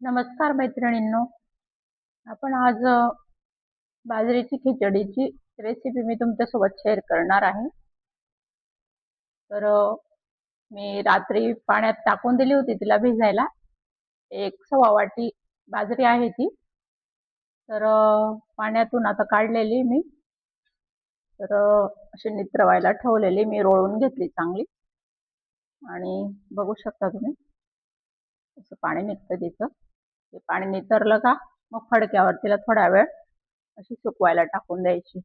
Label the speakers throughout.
Speaker 1: नमस्कार मैत्रिणींनो. आपण आज बाजरीची खिचडीची रेसिपी मी तुमच्यासोबत शेअर करणार आहे. तर मी रात्री पाण्यात टाकून दिली होती तिला भिजायला. 1 सव्वा वाटी बाजरी आहे ती. तर पाण्यातून आता काढलेली मी. तर अशी नित्रवायला ठेवलेली मी, रोळून घेतली चांगली. आणि बघू शकता तुम्ही असं पाणी निघतं तिचं. ते पाणी नितरलं का मग फडक्यावर तिला थोडा वेळ अशी सुकवायला टाकून द्यायची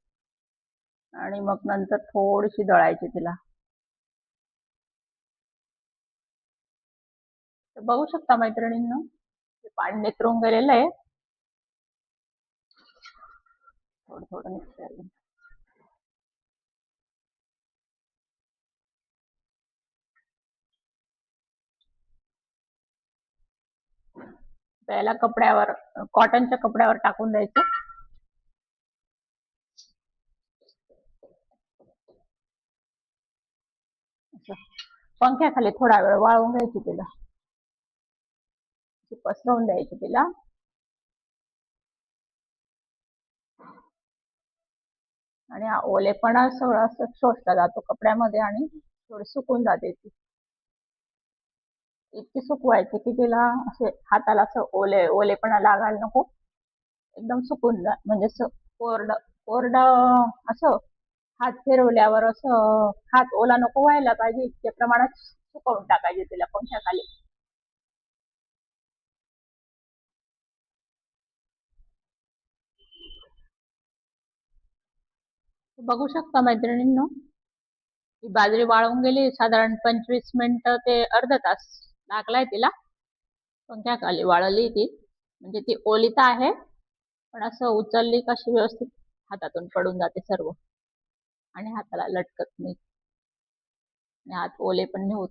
Speaker 1: आणि मग नंतर थोडीशी दळायची तिला. तर बघू शकता मैत्रिणींनो, ते पाणी नितरून गेलेलं आहे. थोडं थोडं निघतंय. त्याला कपड्यावर, कॉटनच्या कपड्यावर टाकून द्यायचं. पंख्याखाली थोडा वेळ वाळवून घ्यायची तिला, पसरवून द्यायची तिला. आणि ओलेपणा सगळं असं शोषला जातो कपड्यामध्ये आणि थोडी सुकून जाते ती. इतकी सुकवायची की तिला असे हाताला असं ओलेपणा लागायला नको. एकदम सुकून जा, म्हणजे असं कोरडं कोरडं असं हात फिरवल्यावर असं हात ओला नको व्हायला पाहिजे, इतक्या प्रमाणात सुकवून टाकायचे तिला पंख्याखाली. बघू शकता मैत्रिणींनो, ही बाजरी वाळून गेली. साधारण 25 मिनिटं ते अर्धा तास लागलाय तिला. पंख्याखाली वाळली ती, म्हणजे ती ओली तर आहे पण असं उचलली कशी व्यवस्थित हातातून पडून जाते सर्व आणि हाताला लटकत नाही आणि हात ओले पण नाही होत.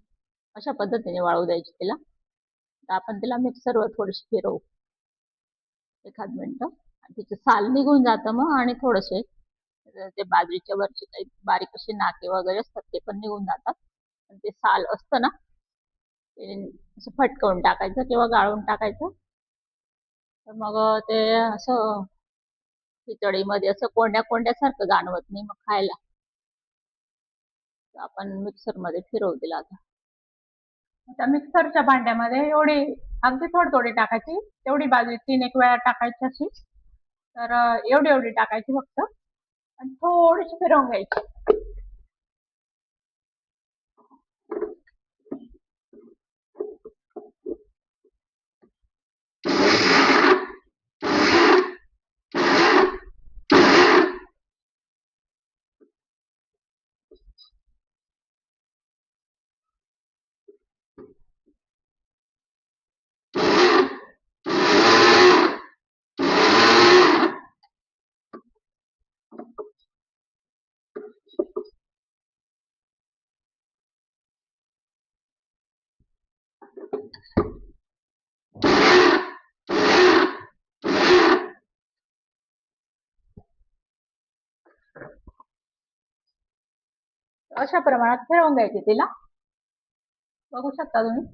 Speaker 1: अशा पद्धतीने वाळू द्यायची तिला. आता आपण तिला मिक्सरवर थोडीशी फिरवू 1 मिनिट. तिचं साल निघून जातं मग, आणि थोडेसे ते बाजरीच्या वरचे काही बारीक असे नाके वगैरे असतात ते पण निघून जातात. आणि ते साल असतं ना, ते असं फटकवून टाकायचं किंवा गाळून टाकायचं. तर मग ते असं खिचडीमध्ये असं कोंड्या कोंड्यासारखं जाणवत नाही मग खायला. आपण मिक्सरमध्ये फिरवू दिला. आता मिक्सरच्या भांड्यामध्ये एवढी, अगदी थोडी थोडी टाकायची. तेवढी बाजरी 3 एक वेळा टाकायची अशी. तर एवढी एवढी टाकायची फक्त, आणि थोडीशी फिरवून घ्यायची. अशा प्रमाणात फिरवून घ्यायची तिला. बघू शकता तुम्ही.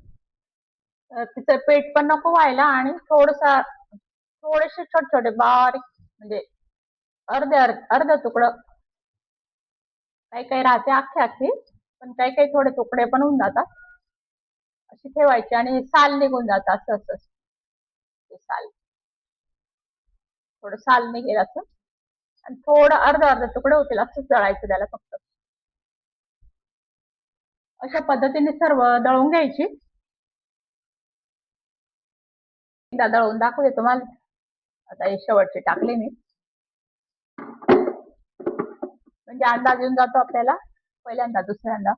Speaker 1: तिचं पेट पण नको व्हायला, आणि थोडेसे छोटे छोटे बारीक, म्हणजे अर्धे अर्ध तुकडं, काही काही राहते अख्खे अख्खे, पण काही काही थोडे तुकडे पण होऊन जातात. अशी ठेवायची आणि साल निघून जातं असं असं. ते साल, थोडं साल निघेल असं, आणि थोडं अर्ध अर्ध तुकडे होतील असं जळायचं त्याला फक्त. अशा पद्धतीने सर्व दळून घ्यायची. एकदा दळून दाखवते तुम्हाला. आता हे शेवटचे टाकले मी, म्हणजे अंदाज येऊन जातो आपल्याला पहिल्यांदा दुसऱ्यांदा.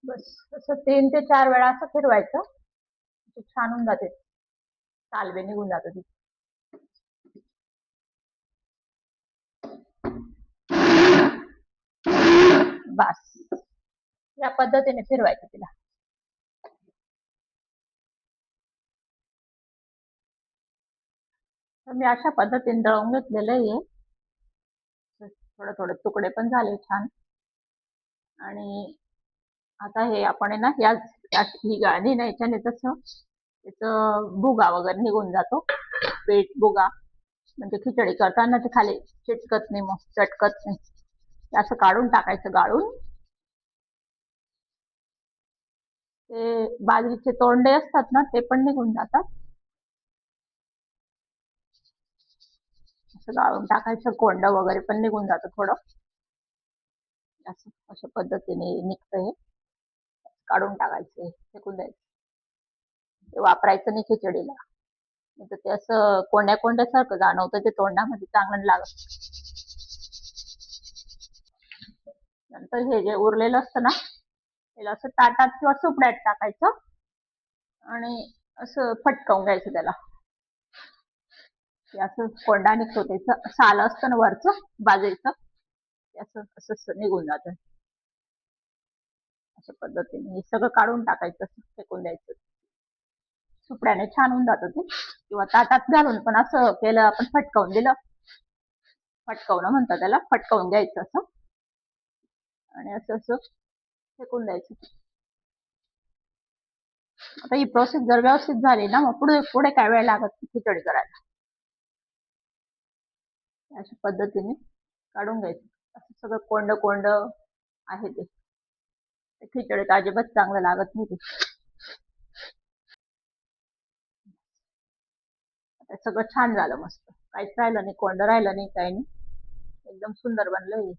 Speaker 1: बस असं 3 ते 4 वेळा असं फिरवायचं, छान होऊन जाते. सालबे निघून जात ती. बस या पद्धतीने फिरवायचं तिला. तर मी अशा पद्धतीने दळून घेतलेलं आहे. थोडं थोडे तुकडे पण झाले छान. आणि आता हे आपण आहे ना ही गाळणी ना याच्याने तसं त्याचं भुगा वगैरे निघून जातो. पीठ भुगा म्हणजे खिचडी करताना ते खाली चिटकत नाही, मग चटकत नाही. असं काढून टाकायचं गाळून. ते बाजरीचे तोंडे असतात ना ते पण निघून जातात. असं गाळून टाकायचं, कोंड वगैरे पण निघून जातं थोडं. असं अशा पद्धतीने निघतं हे. काढून टाकायचे, फेकून द्यायचं. ते वापरायचं नाही खिचडीला. नाही तर ते असं कोंड्या कोंड्यासारखं जाणवतं, ते तोंडामध्ये चांगलं नाही लागत. नंतर हे जे उरलेलं असतं ना त्याला असं ताटात किंवा सुपड्यात टाकायचं आणि असं फटकावून घ्यायचं त्याला. ते असं कोंडा निघतो, त्याचं साल असतं ना वरचं बाजरीचं, ते असं असं असं निघून जातं. अशा पद्धतीने हे सगळं काढून टाकायचं, असं फेकून द्यायचं. सुपड्याने छान होऊन जातं ते, किंवा ताटात घालून पण असं केलं आपण, फटकावून दिलं. फटकावणं म्हणतात त्याला, फटकावून द्यायचं असं आणि असं असं फेकून द्यायचं. आता ही प्रोसेस जर व्यवस्थित झाली ना मग पुढे पुढे काय वेळ लागत नाही खिचडी करायला. अशा पद्धतीने काढून घ्यायचं. असं सगळं कोंड कोंड आहे ते खिचडीत अजिबात चांगलं लागत नाही ते. आता सगळं छान झालं, मस्त, काहीच राहिलं नाही, कोंड राहिलं नाही, काही नाही, एकदम सुंदर बनलं हे.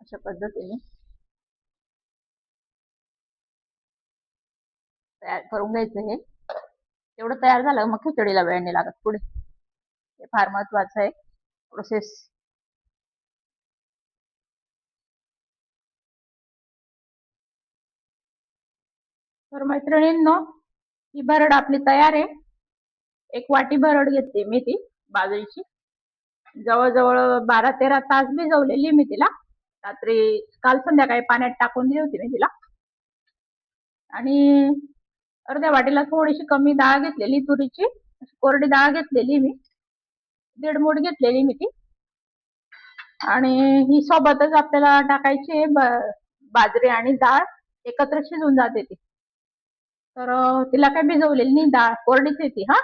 Speaker 1: अशा पद्धतीने तयार करून घ्यायचं हे. एवढं तयार झालं मग खिचडीला वेळ नाही लागत पुढे. हे फार महत्वाचं आहे प्रोसेस. तर मैत्रिणींनो, ही भरड आपली तयार आहे. एक वाटी भरड घेतली मी ती बाजरीची. जवळजवळ 12-13 तास भिजवलेली मी तिला. रात्री काल संध्याकाळी पाण्यात टाकून दिली होती मी तिला. आणि अर्ध्या वाटीला थोडीशी कमी डाळ घेतलेली तुरीची, कोरडी डाळ घेतलेली मी, 1.5 मूठ घेतलेली मी ती. आणि ही सोबतच आपल्याला टाकायची बाजरी आणि डाळ एकत्र शिजून जाते ती. तर तिला काय भिजवलेली नाही, डाळ कोरडीच आहे ती. हा,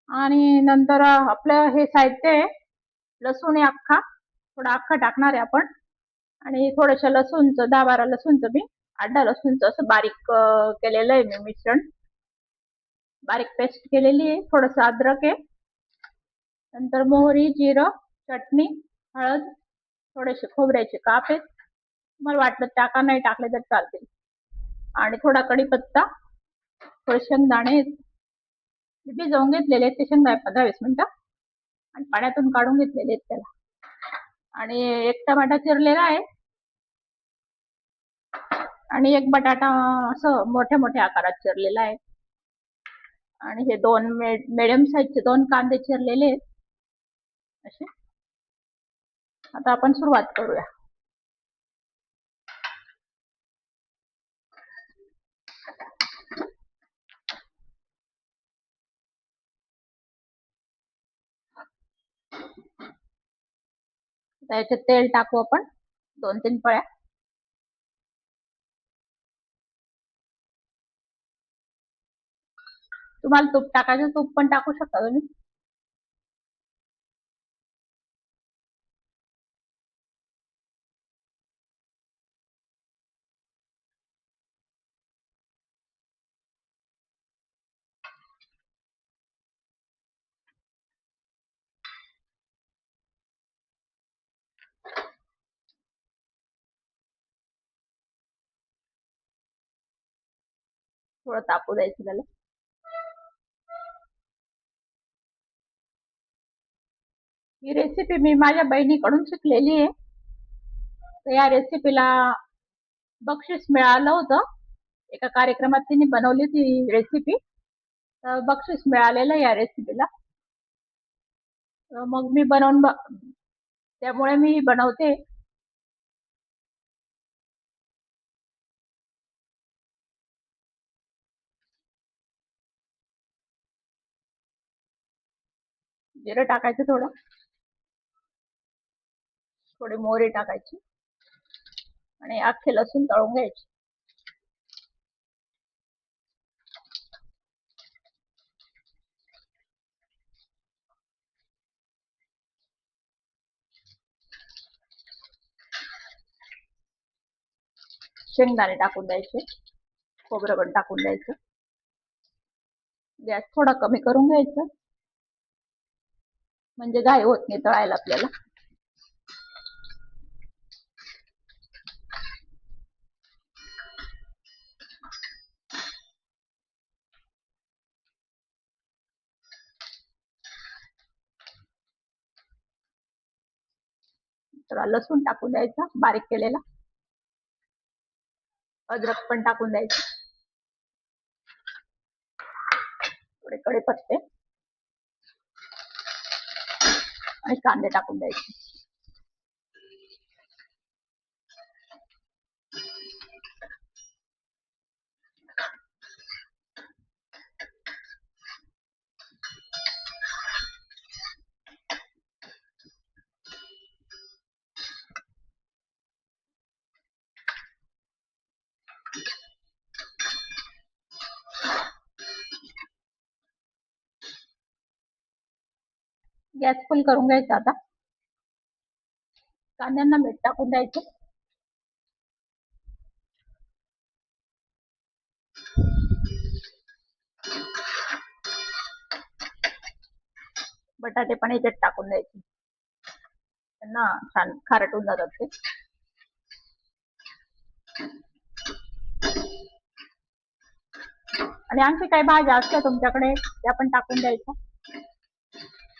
Speaker 1: आणि नंतर आपलं हे साहित्य आहे, लसूण आहे अख्खा, थोडा अख्खा टाकणार आहे आपण. आणि थोडंसं लसूणचं, 10-12 लसूणचं मी 8-10 लसूणचं असं बारीक केलेलं आहे मी मिश्रण, बारीक पेस्ट केलेली आहे. थोडंसं अद्रक आहे, नंतर मोहरी, जिरं, चटणी, हळद, थोडेसे खोबऱ्याचे काप आहेत. तुम्हाला वाटलं टाका, नाही टाकले तर चालतील. आणि थोडा कढीपत्ता, थोडे शेंगदाणे भिजवून घेतलेले आहेत ते शेंगदाणे 15-20 मिनिटं, आणि पाण्यातून काढून घेतलेले आहेत त्याला. आणि एक टमाटा चिरलेला आहे, आणि एक बटाटा असं मोठ्या मोठ्या आकारात चिरलेला आहे. आणि हे 2 मिडियम साईजचे 2 कांदे चिरलेले आहेत असे. आता आपण सुरुवात करूया. याच्यात तेल टाकू आपण 2-3 पळ्या. तुम्हाला तूप टाकायचं, तूप पण टाकू शकता तुम्ही. थोडं तापू द्यायचं त्याला. ही रेसिपी मी माझ्या बहिणीकडून शिकलेली आहे. तर या रेसिपीला बक्षीस मिळालं होतं. एका कार्यक्रमात तिने बनवली ती रेसिपी, तर बक्षीस मिळालेलं या रेसिपीला. मग मी त्यामुळे मी बनवते. जिरं टाकायचं थोडं. थोडी मोहरी टाकायची आणि अख्खे लसूण तळून घ्यायचे. शेंगदाणे टाकून द्यायचे, खोबरं पण टाकून द्यायचं. गॅस थोडा कमी करून घ्यायचा, म्हणजे घाई होत नाही तळायला आपल्याला. तर लसूण टाकून द्यायचा बारीक केलेला, अद्रक पण टाकून द्यायचं, थोडे कढीपत्ते आणि कांदे टाकून द्यायचे. गॅस फुल करून घ्यायचा. आता कांद्यांना मीठ टाकून द्यायचं. बटाटे पण याच्यात टाकून द्यायचे, त्यांना छान खारटून जातात ते. आणि आणखी काही भाज्या असतात तुमच्याकडे त्या पण टाकून द्यायच्या.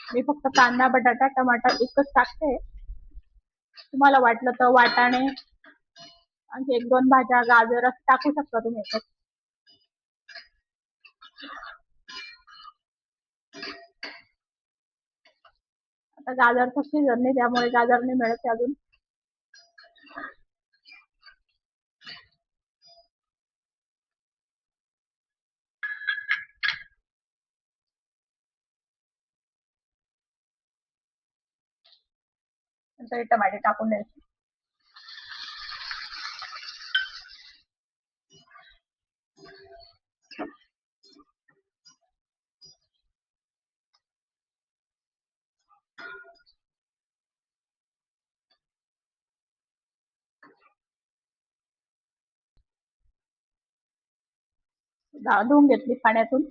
Speaker 1: मी फक्त कांदा, बटाटा, टमाटर इतकंच टाकते. तुम्हाला वाटलं तर वाटाणे, आणखी 1-2 भाज्या, गाजर असं टाकू शकता तुम्ही याच्यात. आता गाजरचा सीझन नाही, त्यामुळे गाजर नाही मिळत अजून. नंतर टमाटे टाकून द्यायचे. डाळ धुवून घेतली पाण्यातून.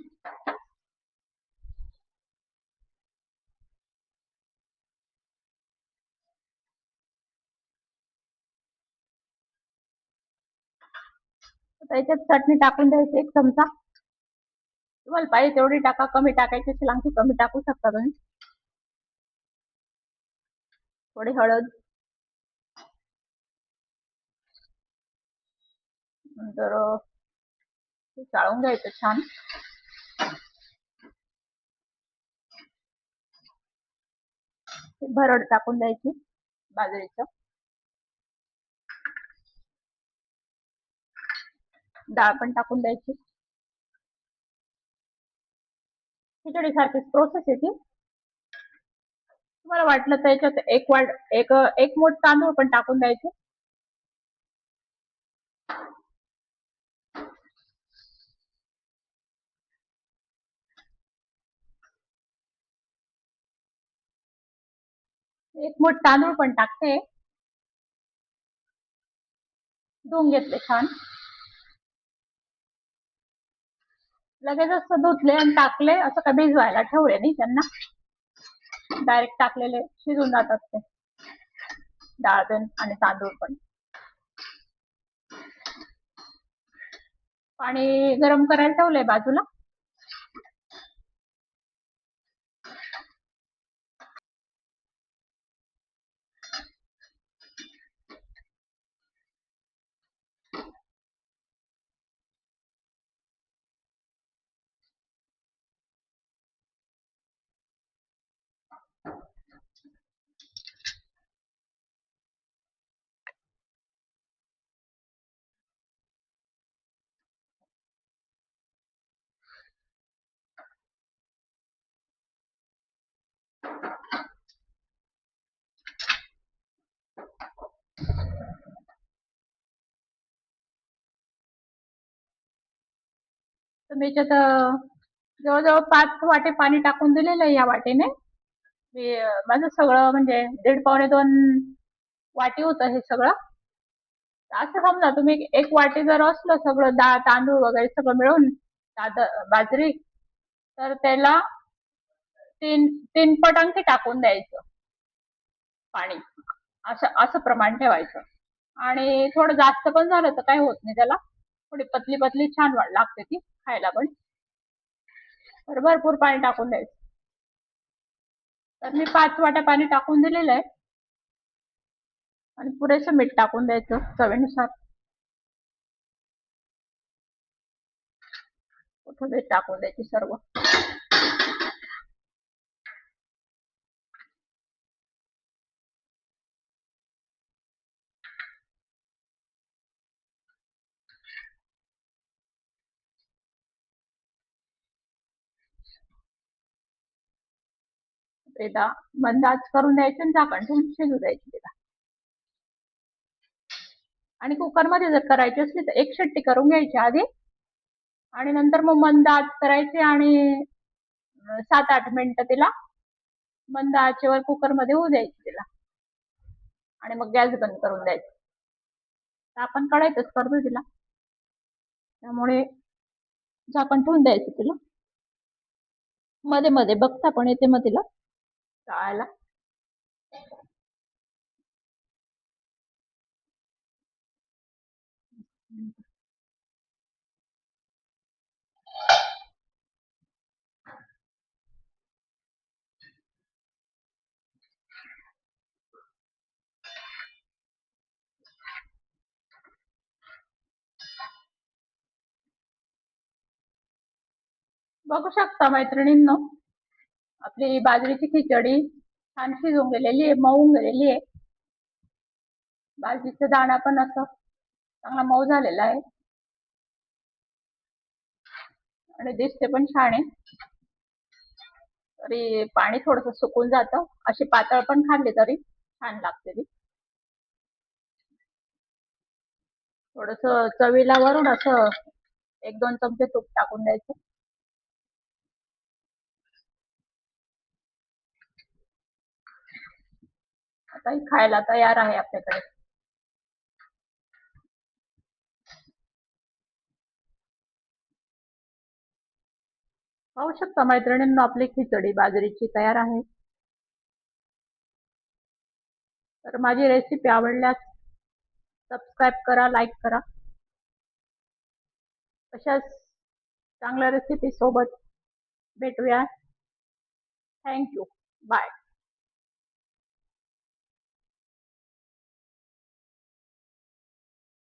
Speaker 1: आता याच्यात चटणी टाकून द्यायची 1 चमचा. तुम्हाला पाहिजे तेवढी टाका, कमी टाकायची असेल आणखी कमी टाकू शकता तुम्ही. थोडी हळद, नंतर चाळून घ्यायचं छान. भरड टाकून द्यायची बाजरीचं. डाळ पण टाकून द्यायची. खिचडी सारखीच प्रोसेस आहे ती. तुम्हाला वाटलं तर याच्यात एक मूठ तांदूळ पण टाकून द्यायचे. एक मूठ तांदूळ पण टाकते. धुवून घेतले छान. लगेच असं धुतले आणि टाकले, असं काय भिजवायला ठेवले नाही त्यांना. डायरेक्ट टाकलेले शिजून जातात ते, डाळ पण आणि तांदूळ पण. पाणी गरम करायला ठेवलंय बाजूला. तर मी याच्यात जवळजवळ 5 वाटे पाणी टाकून दिलेलं आहे या वाटीने. मी माझं सगळं म्हणजे 1.5 पावणे 2 वाटी होतं हे सगळं. असं समजा तुम्ही 1 वाटी जर असलं सगळं डाळ, तांदूळ वगैरे सगळं मिळून बाजरी, तर त्याला 3 पट आणखी टाकून द्यायचं पाणी. असं असं प्रमाण ठेवायचं. आणि थोडं जास्त पण झालं तर काही होत नाही त्याला. थोडी पतली पतली छान लागते ती खायला पण. तर भरपूर पाणी टाकून द्यायचं. तर मी 5 वाट्या पाणी टाकून दिलेलं आहे. आणि पुरेसं मीठ टाकून द्यायचं चवीनुसार. कोथिंबीर टाकून द्यायची सर्व. एकदा मंद आच करून द्यायचं आणि झाकण ठेवून शिजू द्यायची तिला. आणि कुकरमध्ये जर करायची असली तर 1 शिट्टी करून घ्यायची आधी. आणि नंतर मग मंद आच करायची आणि 7-8 मिनिटं तिला मंद आचेवर कुकरमध्ये होऊ द्यायची तिला. आणि मग गॅस बंद करून द्यायचा. तर आपण कढईतच करतो तिला, त्यामुळे झाकण ठेवून द्यायचं तिला. मध्ये मध्ये बघता पण येते मग तिला तळायला. बघू शकता मैत्रिणींनो, आपली बाजरीची खिचडी छान शिजून गेलेली आहे, मऊ गेलेली आहे. बाजरीचा दाणा पण असं चांगला मऊ झालेला आहे आणि दिसते पण छान आहे. तरी पाणी थोडस सुकून जातं. अशी पातळ पण खाल्ली तरी छान लागते ती. थोडस चवीला वरून असं 1-2 चमचे तूप टाकून द्यायचं. आता ही खायला तयार आहे आपल्याकडे. पाहू शकता मैत्रिणींनो, आपली खिचडी बाजरीची तयार आहे. तर माझी रेसिपी आवडल्यास सबस्क्राईब करा, लाईक करा. अशाच चांगल्या रेसिपी सोबत भेटूया. थँक्यू. बाय.